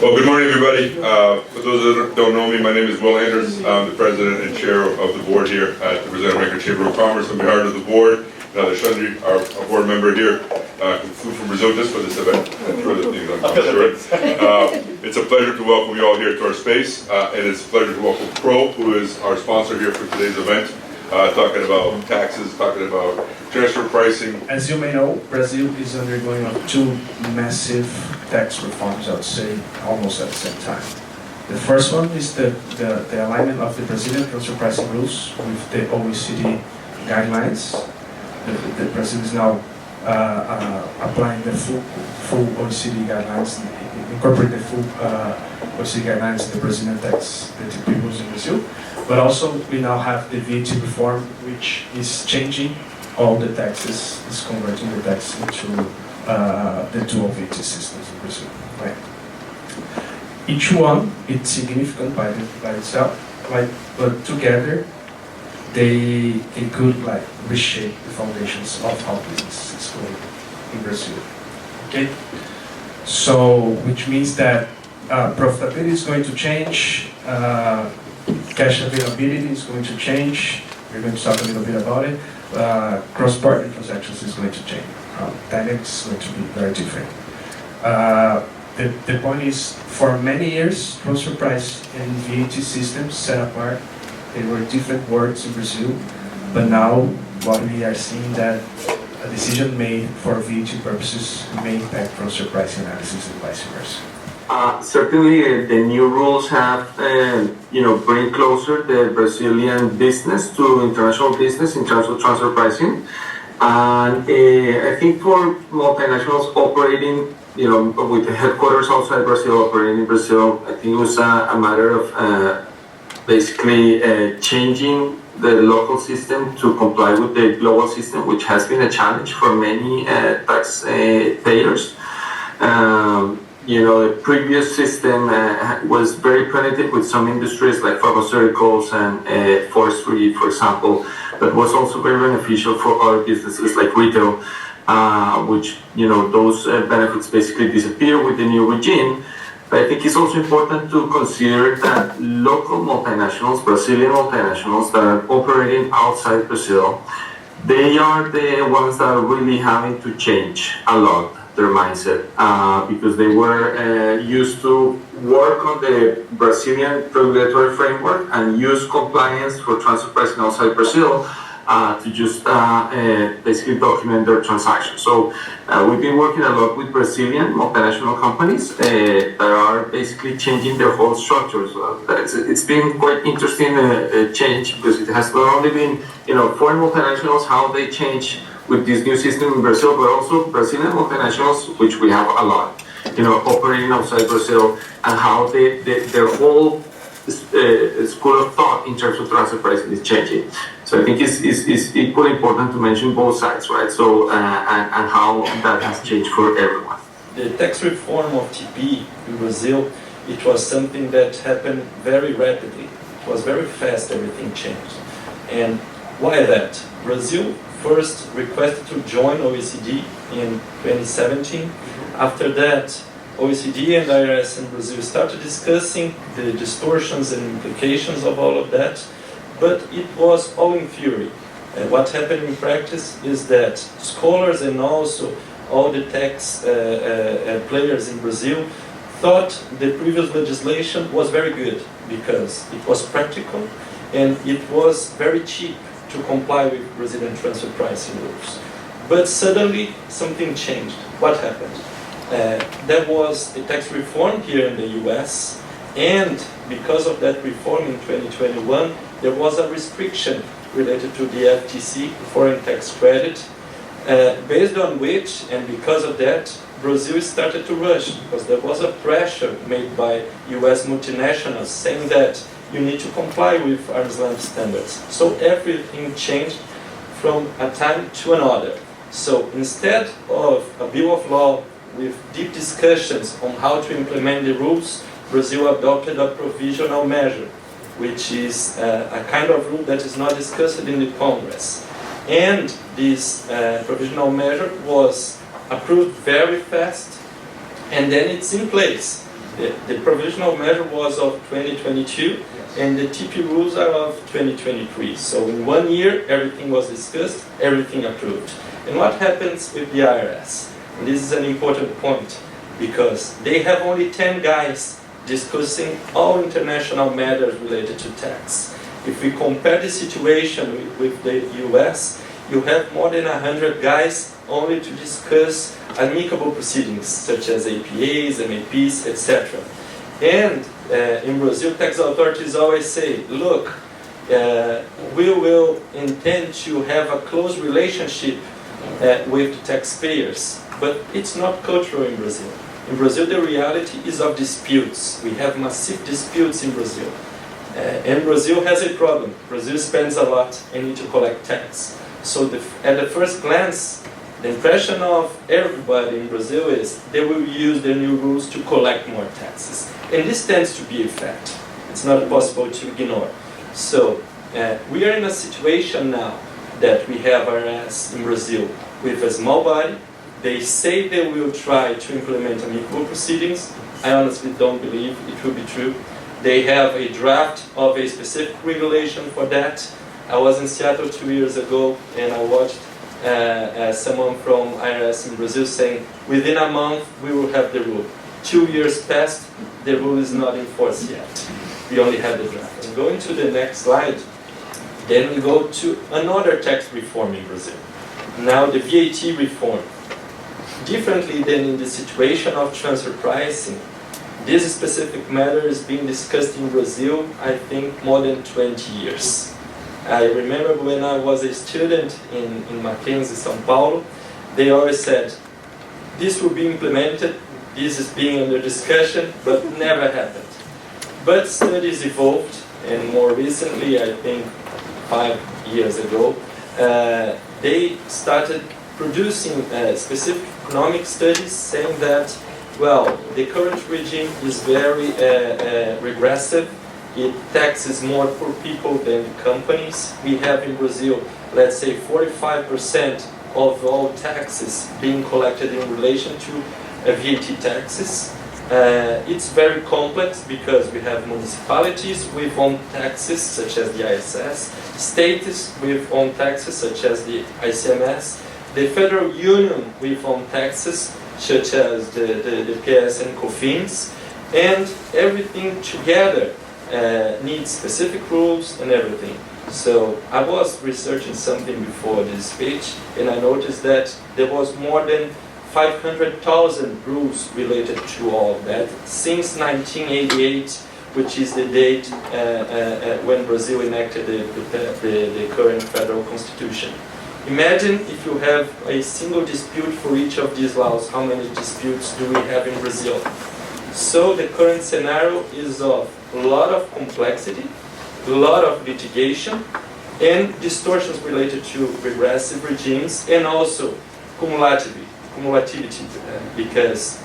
Well, good morning, everybody. For those that don't know me, my name is Will Anders. I'm the president and chair of the board here at the Brazilian American Chamber of Commerce. On behalf of the board, Alexandre, our board member here, who flew from Brazil just for this event, and for other things, I'm sure. It's a pleasure to welcome you all here to our space, and it's a pleasure to welcome Kroll, who is our sponsor here for today's event, talking about taxes, talking about transfer pricing. As you may know, Brazil is undergoing two massive tax reforms, I would say, almost at the same time. The first one is the alignment of the Brazilian transfer pricing rules with the OECD guidelines. The Brazil is now applying the full OECD guidelines, incorporate the full OECD guidelines in the Brazilian tax rules in Brazil. But also we now have the VAT reform, which is changing all the taxes, is converting the tax into the dual VAT systems in Brazil. Right? Each one is significant by itself, but together they could reshape the foundations of how business is going in Brazil. Okay, so which means that profitability is going to change, cash availability is going to change. We're going to talk a little bit about it. Cross-border transactions is going to change. Dynamics is going to be very different. The point is, for many years, transfer price and VAT systems set apart. They were different words in Brazil, but now what we are seeing that a decision made for VAT purposes may impact transfer price analysis and vice versa. Certainly, the new rules have, bring closer the Brazilian business to international business in terms of transfer pricing. And I think for multinationals operating, with the headquarters outside Brazil, operating in Brazil, I think it was a matter of basically changing the local system to comply with the global system, which has been a challenge for many tax payers. The previous system was very punitive with some industries like pharmaceuticals and forestry, for example, but was also very beneficial for other businesses like retail, which, those benefits basically disappear with the new regime. But I think it's also important to consider that local multinationals, Brazilian multinationals that are operating outside Brazil, they are the ones that are really having to change a lot their mindset, because they were used to work on the Brazilian regulatory framework and use compliance for transfer pricing outside Brazil to just basically document their transactions. So we've been working a lot with Brazilian multinational companies that are basically changing their whole structures. It's been quite interesting change, because it has not only been foreign multinationals, how they change with this new system in Brazil, but also Brazilian multinationals, which we have a lot, operating outside Brazil, and how their whole school of thought in terms of transfer pricing is changing. So I think it's equally important to mention both sides, right? So and how that has changed for everyone. The tax reform of TP in Brazil, it was something that happened very rapidly. It was very fast, everything changed. And why that? Brazil first requested to join OECD in 2017. After that, OECD and IRS in Brazil started discussing the distortions and implications of all of that, but it was all in theory. And what happened in practice is that scholars and also all the tax players in Brazil thought the previous legislation was very good because it was practical and it was very cheap to comply with Brazilian transfer pricing rules. But suddenly something changed. What happened? There was a tax reform here in the US, and because of that reform in 2021, there was a restriction related to the FTC, foreign tax credit, based on which, and because of that, Brazil started to rush, because there was a pressure made by US multinationals saying that you need to comply with arm's length standards. So everything changed from a time to another. So instead of a bill of law with deep discussions on how to implement the rules, Brazil adopted a provisional measure, which is a kind of rule that is not discussed in the Congress. And this provisional measure was approved very fast, and then it's in place. The provisional measure was of 2022, and the TP rules are of 2023. So in 1 year, everything was discussed, everything approved. And what happens with the IRS? And this is an important point, because they have only 10 guys discussing all international matters related to tax. If we compare the situation with the US, you have more than 100 guys only to discuss amicable proceedings, such as APAs, MAPs, etc. And in Brazil, tax authorities always say, look, we will intend to have a close relationship with the taxpayers, but it's not cultural in Brazil. In Brazil, the reality is of disputes. We have massive disputes in Brazil. And Brazil has a problem. Brazil spends a lot and needs to collect tax. So at the first glance, the impression of everybody in Brazil is they will use the new rules to collect more taxes. And this tends to be a fact. It's not possible to ignore. So we are in a situation now that we have IRS in Brazil with a small body. They say they will try to implement amicable proceedings. I honestly don't believe it will be true. They have a draft of a specific regulation for that. I was in Seattle 2 years ago and I watched someone from IRS in Brazil saying, within a month we will have the rule. 2 years passed, the rule is not in force yet. We only have the draft. And going to the next slide, then we go to another tax reform in Brazil. Now the VAT reform. Differently than in the situation of transfer pricing, this specific matter is being discussed in Brazil, I think, more than 20 years. I remember when I was a student in Mackenzie, São Paulo, they always said, this will be implemented, this is being under discussion, but never happened. But studies evolved, and more recently, I think 5 years ago, they started producing specific economic studies saying that, well, the current regime is very regressive. It taxes more poor people than companies. We have in Brazil, let's say, 45% of all taxes being collected in relation to VAT taxes. It's very complex because we have municipalities with own taxes, such as the ISS, states with own taxes, such as the ICMS, the federal union with own taxes, such as the PS and COFINS, and everything together needs specific rules and everything. So I was researching something before this speech, and I noticed that there was more than 500,000 rules related to all of that since 1988, which is the date when Brazil enacted the current federal constitution. Imagine if you have a single dispute for each of these laws, how many disputes do we have in Brazil? So the current scenario is of a lot of complexity, a lot of litigation, and distortions related to regressive regimes, and also cumulativity, because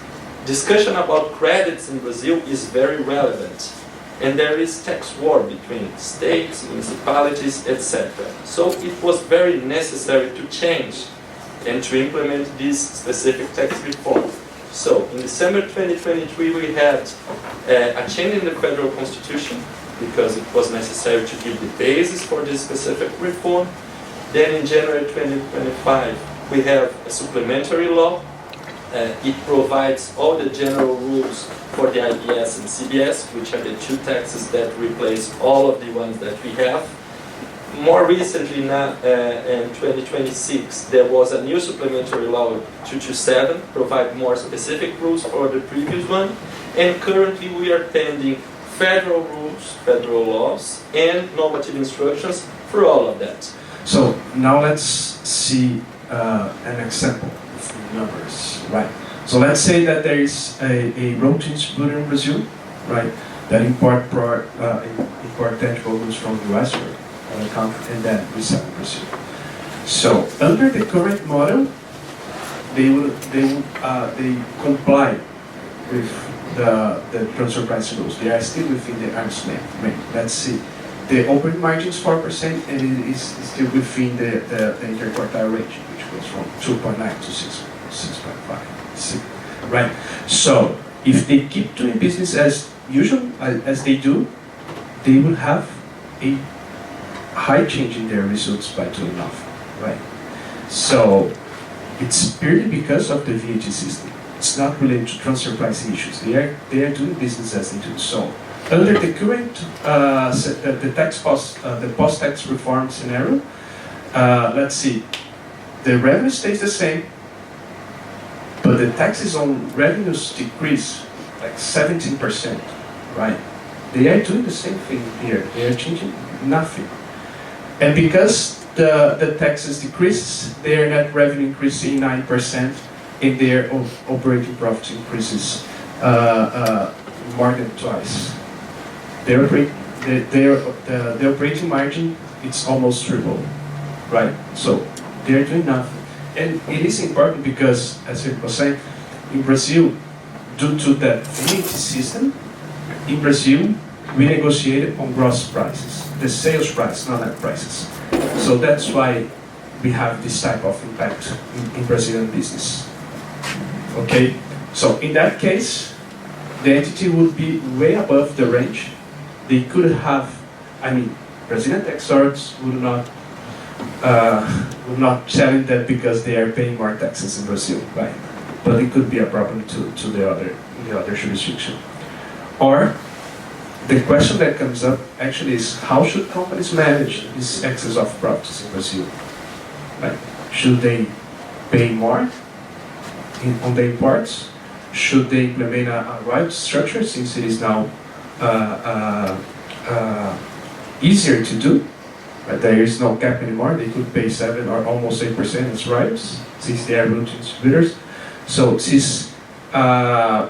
discussion about credits in Brazil is very relevant. And there is tax war between states, municipalities, etc. So it was very necessary to change and to implement this specific tax reform. So in December 2023 we had a change in the federal constitution because it was necessary to give the basis for this specific reform. Then in January 2025 we have a supplementary law. It provides all the general rules for the IBS and CBS, which are the two taxes that replace all of the ones that we have. More recently, now, in 2026, there was a new supplementary law 227, provide more specific rules for the previous one. And currently we are pending federal rules, federal laws, and normative instructions for all of that. So now let's see an example of numbers, right? So let's say that there is a road distributor in Brazil, right, that import tangible goods from the US or other country and then resell in Brazil. So under the current model, they comply with the transfer price rules. They are still within the arm's length. Let's see. The operating margin is 4% and it is still within the interquartile range, which goes from 2.9 to 6.5. Right. So If they keep doing business as usual, as they do, they will have a high change in their results by doing nothing, right? So it's purely because of the VAT system. It's not related to transfer price issues. They are doing business as they do. So under the current the post-tax reform scenario, let's see, the revenue stays the same, but the taxes on revenues decrease like 17%, right? They are doing the same thing here. They are changing nothing. And because the taxes decrease, their net revenue increases 9%, and their operating profit increases more than twice. The operating margin, it's almost triple, right? So they're doing nothing. And it is important because, as I was saying, in Brazil, due to that VAT system, in Brazil, we negotiated on gross prices, the sales price, not net prices. So that's why we have this type of impact in Brazilian business. Okay, so in that case, the entity would be way above the range. They could have, Brazilian tax authorities would not challenge that because they are paying more taxes in Brazil, right? But it could be a problem to the other jurisdiction. Or the question that comes up actually is, how should companies manage this excess of profits in Brazil? Right? Should they pay more on the imports? Should they implement a right structure, since it is now easier to do? Right? There is no cap anymore. They could pay 7 or almost 8% as rights, since they are multi-distributors. So this, I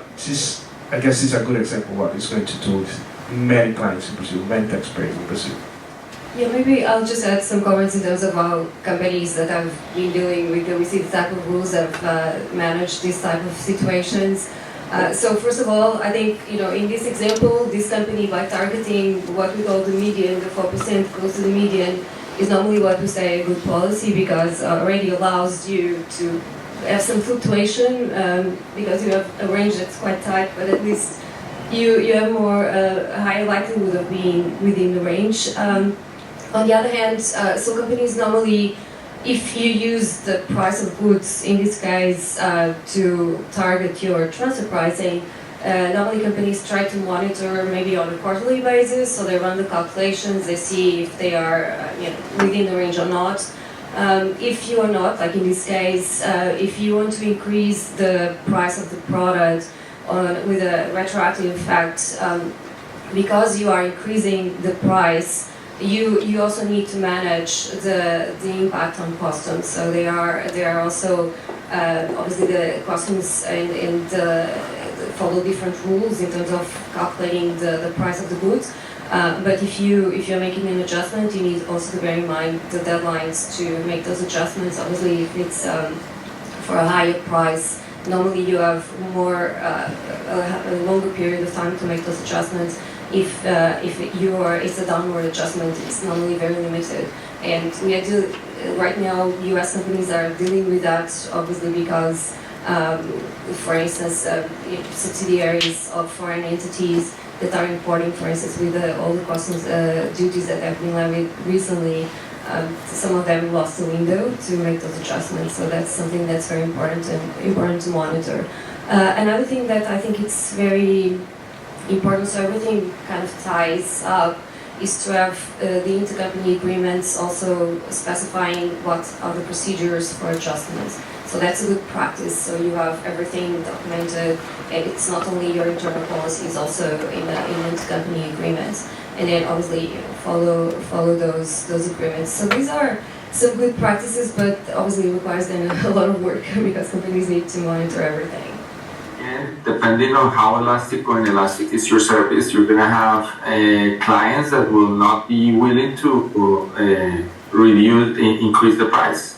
guess, is a good example of what it's going to do with many clients in Brazil, many taxpayers in Brazil. Yeah, maybe I'll just add some comments in terms of how companies that have been dealing with the type of rules have managed this type of situations. So first of all, I think, in this example, this company, by targeting what we call the median, the 4% close to the median, is normally what we say a good policy, because already allows you to have some fluctuation, because you have a range that's quite tight, but at least you have more a higher likelihood of being within the range. On the other hand, so companies normally, if you use the price of goods, in this case, to target your transfer pricing, normally companies try to monitor maybe on a quarterly basis, so they run the calculations, they see if they are within the range or not. If you are not, like in this case, if you want to increase the price of the product with a retroactive effect, because you are increasing the price, you also need to manage the impact on customs. So they are also obviously the customs and follow different rules in terms of calculating the price of the goods. But if you're making an adjustment, you need also to bear in mind the deadlines to make those adjustments. Obviously, if it's for a higher price, normally you have a longer period of time to make those adjustments. If it's a downward adjustment, it's normally very limited. And right now, U.S. companies are dealing with that, obviously, because, for instance, subsidiaries of foreign entities that are importing, for instance, with all the customs duties that have been levied recently, some of them lost the window to make those adjustments. So that's something that's very important to monitor. Another thing that I think it's very important, so everything kind of ties up, is to have the intercompany agreements also specifying what are the procedures for adjustments. So that's a good practice. So you have everything documented, and it's not only your internal policies, also in intercompany agreements. And then obviously follow those agreements. So these are some good practices, but obviously it requires then a lot of work because companies need to monitor everything. And depending on how elastic or inelastic is your service, you're going to have clients that will not be willing to increase the price.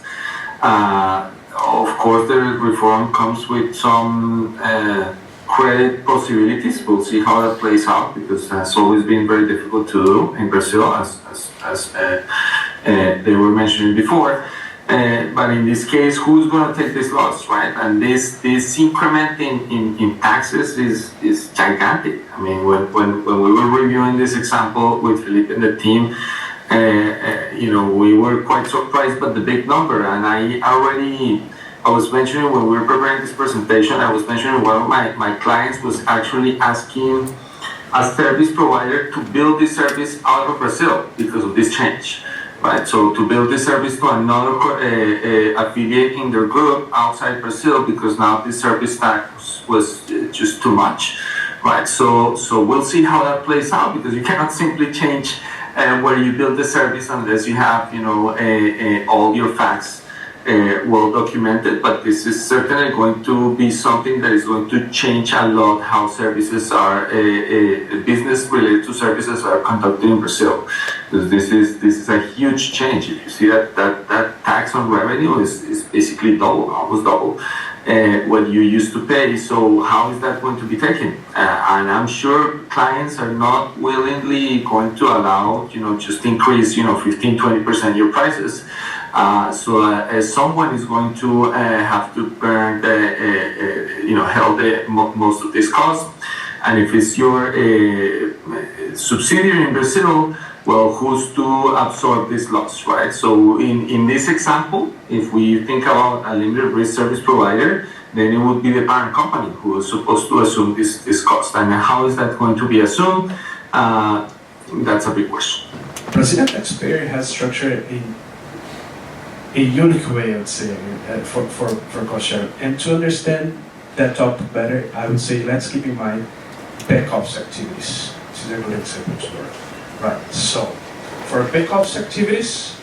Of course, the reform comes with some credit possibilities. We'll see how that plays out, because that's always been very difficult to do in Brazil, as they were mentioning before. But in this case, who's going to take this loss, right? And this increment in taxes is gigantic. I mean, when we were reviewing this example with Felipe and the team, we were quite surprised by the big number. And I was mentioning when we were preparing this presentation, I was mentioning one of my clients was actually asking a service provider to build this service out of Brazil because of this change. Right, so to build this service to another affiliate in their group outside Brazil because now this service tax was just too much, right? So we'll see how that plays out because you cannot simply change where you build the service unless you have, all your facts well documented. But this is certainly going to be something that is going to change a lot how services are, business related to services are conducted in Brazil. This is a huge change. If you see that tax on revenue is basically double, almost double what you used to pay. So how is that going to be taken? And I'm sure clients are not willingly going to allow, just increase, 15-20% your prices. So someone is going to have to burn most of this cost. And if it's your subsidiary in Brazil, well, who's to absorb this loss, right? So in this example, if we think about a limited risk service provider, then it would be the parent company who is supposed to assume this cost. And how is that going to be assumed? That's a big question. Brazilian taxpayer has structured a unique way, I would say, for cost sharing. And to understand that topic better, I would say let's keep in mind back office activities. This is a good example to learn. Right, so for back office activities,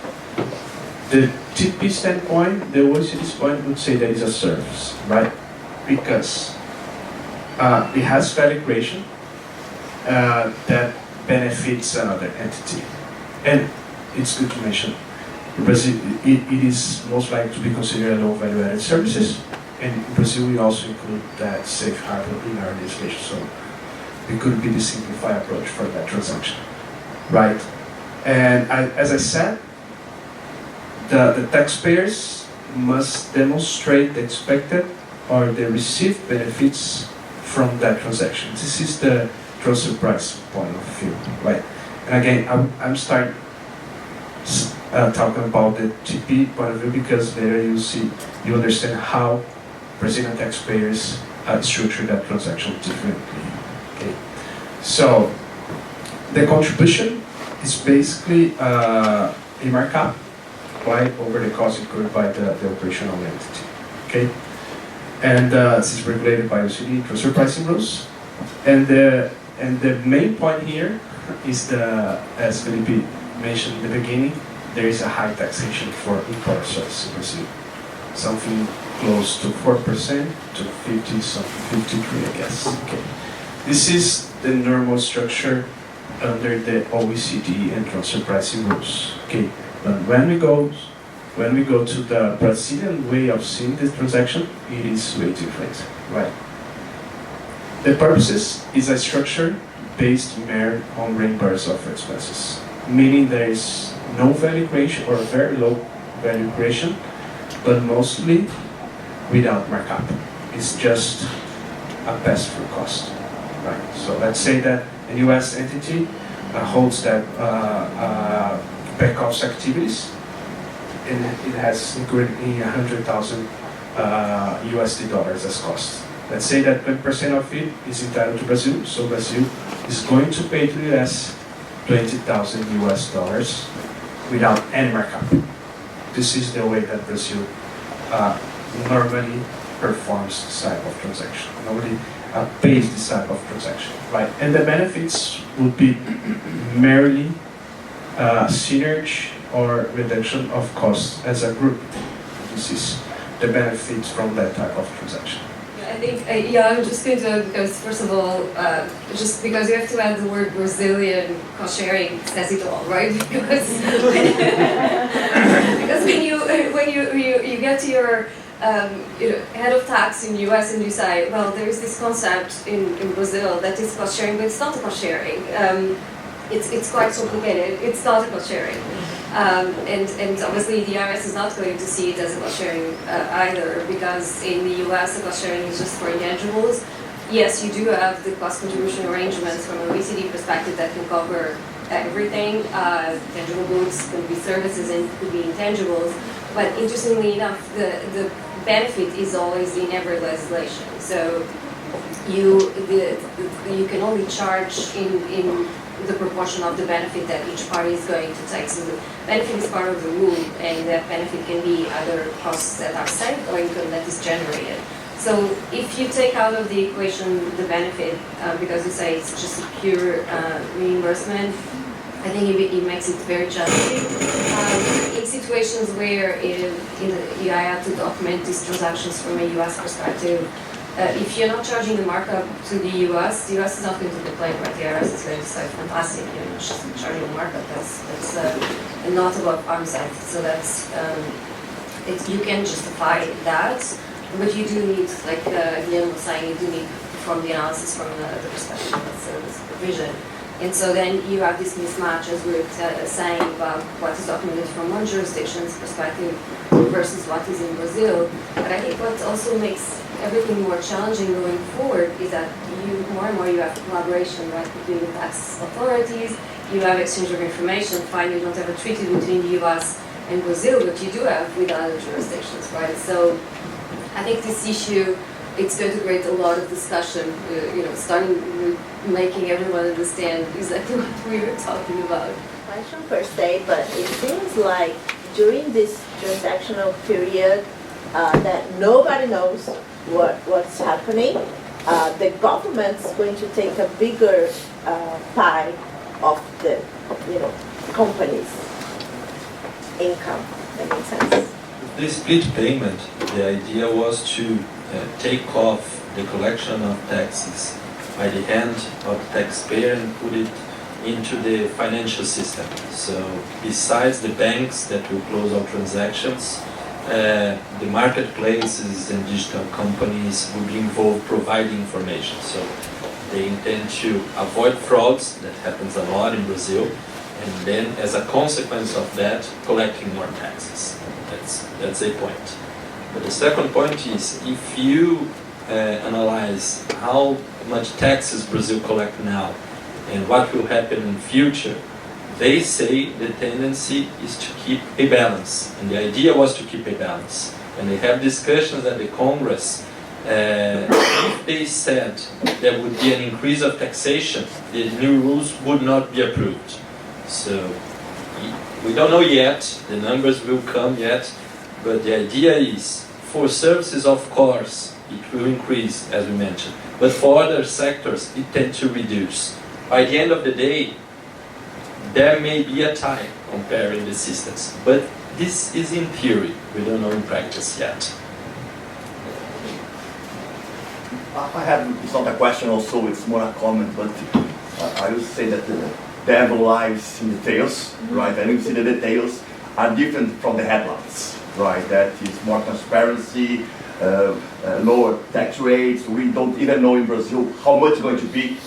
the TP standpoint, the OECD point would say that it's a service, right? Because it has value creation that benefits another entity. And it's good to mention, in Brazil, it is most likely to be considered a low value added services. And in Brazil, we also include that safe harbor in our legislation. So it could be the simplified approach for that transaction. Right, and as I said, the taxpayers must demonstrate the expected or the received benefits from that transaction. This is the transfer price point of view, right? And again, I'm starting talking about the TP point of view because there you understand how Brazilian taxpayers structure that transaction differently. Okay, so the contribution is basically a markup right over the cost incurred by the operational entity. Okay, and this is regulated by OECD transfer pricing rules. And the main point here is as Felipe mentioned in the beginning, there is a high taxation for import services in Brazil, something close to 4% to 50, something 53, I guess. Okay, this is the normal structure under the OECD and transfer pricing rules. Okay, but when we go to the Brazilian way of seeing this transaction, it is way different, right? The purposes is a structure based merely on reimbursement of expenses, meaning there is no value creation or very low value creation, but mostly without markup. It's just a pass-through cost, right? So let's say that a U.S. entity holds that back office activities, and it has incurred in $100,000 USD as cost. Let's say that 20% of it is entitled to Brazil, so Brazil is going to pay to the US $20,000 without any markup. This is the way that Brazil normally performs this type of transaction. Normally pays this type of transaction, right? And the benefits would be merely synergy or reduction of costs as a group. This is the benefits from that type of transaction. I think, I'm just going to, because first of all, just because you have to add the word Brazilian cost sharing says it all, right? Because when you get to your head of tax in the US and you say, well, there is this concept in Brazil that is cost sharing, but it's not a cost sharing. It's quite complicated. It's not a cost sharing. And obviously the IRS is not going to see it as a cost sharing either, because in the US the cost sharing is just for intangibles. Yes, you do have the cost contribution arrangements from an OECD perspective that can cover everything. Tangible goods could be services and could be intangibles. But interestingly enough, the benefit is always in every legislation. So you can only charge in the proportion of the benefit that each party is going to take. So the benefit is part of the rule, and that benefit can be either costs that are saved or income that is generated. So if you take out of the equation the benefit, because you say it's just a pure reimbursement, I think it makes it very challenging. In situations where you have to document these transactions from a US perspective, if you're not charging the markup to the US is not going to complain, right? The IRS is going to say, fantastic, she's charging the markup, that's not above arm's length. So that's, you can justify that, but you do need, like Guillermo was saying, you do need to perform the analysis from the perspective of service provision. And so then you have this mismatch, as we were saying, about what is documented from one jurisdiction's perspective versus what is in Brazil. But I think what also makes everything more challenging going forward is that more and more you have collaboration, right, between the tax authorities, you have exchange of information. Fine, you don't have a treaty between the US and Brazil, but you do have with other jurisdictions, right? So I think this issue, it's going to create a lot of discussion, starting with making everyone understand exactly what we were talking about. Question per se, but it seems like during this transactional period that nobody knows what's happening. The government's going to take a bigger pie of the company's income. That makes sense. The split payment, the idea was to take off the collection of taxes by the hand of the taxpayer and put it into the financial system. So besides the banks that will close all transactions, the marketplaces and digital companies will be involved providing information. So they intend to avoid frauds, that happens a lot in Brazil, and then as a consequence of that, collecting more taxes. That's a point. But the second point is, if you analyze how much taxes Brazil collect now and what will happen in the future, they say the tendency is to keep a balance, and the idea was to keep a balance. And they have discussions at the Congress. If they said there would be an increase of taxation, the new rules would not be approved. So we don't know yet, the numbers will come yet, but the idea is, for services, of course, it will increase, as we mentioned, but for other sectors, it tends to reduce. By the end of the day, there may be a time comparing the systems, but this is in theory. We don't know in practice yet. I have, it's not a question also, it's more a comment, but I would say that the devil lies in the details, right? And you see the details are different from the headlines, right? That is more transparency, lower tax rates. We don't even know in Brazil how much is going to be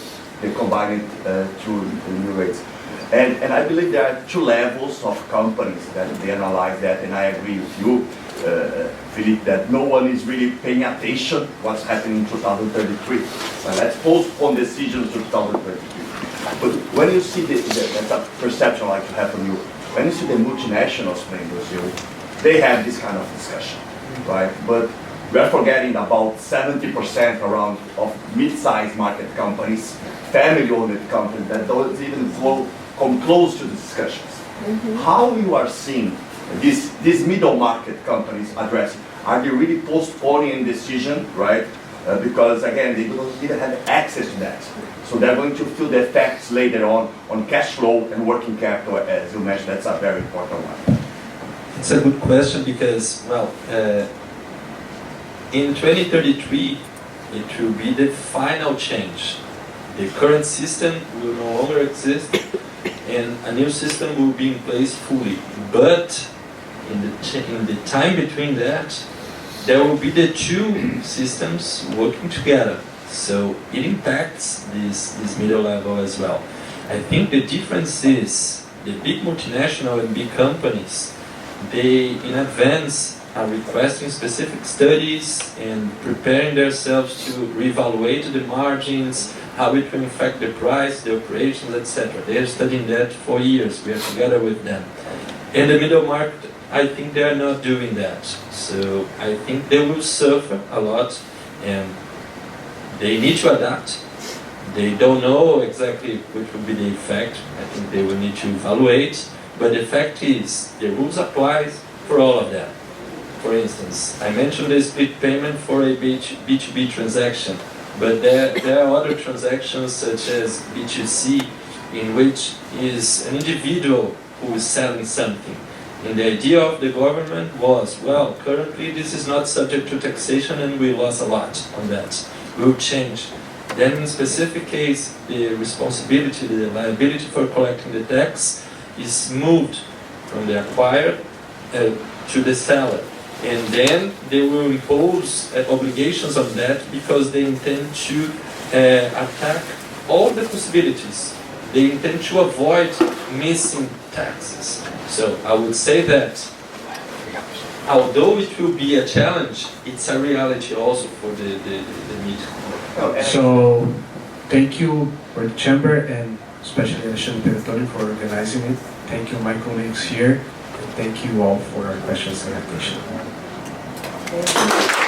the combined through the new rates. And I believe there are two levels of companies that they analyze that, and I agree with you, Philippe, that no one is really paying attention what's happening in 2033. So let's postpone decisions to 2033. But when you see that's a perception I like to have from you, when you see the multinationals in Brazil, they have this kind of discussion, right? But we are forgetting about 70% around of mid-sized market companies, family-owned companies that don't even come close to the discussions. Mm-hmm. How you are seeing these middle market companies addressing? Are they really postponing a decision, right? Because again, they don't even have access to that. So they're going to feel the effects later on cash flow and working capital, as you mentioned. That's a very important one. It's a good question because, well, in 2033, it will be the final change. The current system will no longer exist, and a new system will be in place fully. But in the time between that, there will be the two systems working together. So it impacts this middle level as well. I think the difference is the big multinational and big companies, they in advance are requesting specific studies and preparing themselves to reevaluate the margins, how it will affect the price, the operations, etc. They are studying that for years. We are together with them. In the middle market, I think they are not doing that. So I think they will suffer a lot, and they need to adapt. They don't know exactly which will be the effect. I think they will need to evaluate. But the fact is, the rules apply for all of them. For instance, I mentioned the split payment for a B2B transaction, but there are other transactions such as B2C, in which is an individual who is selling something. And the idea of the government was, well, currently this is not subject to taxation and we lost a lot on that. We'll change. Then in specific case, the responsibility, the liability for collecting the tax is moved from the acquirer to the seller. And then they will impose obligations on that because they intend to attack all the possibilities. They intend to avoid missing taxes. So I would say that although it will be a challenge, it's a reality also for the media. So, thank you for the chamber and especially Alexandre Perettoni for organizing it. Thank you, my colleagues here. And thank you all for your questions and attention. Thank you.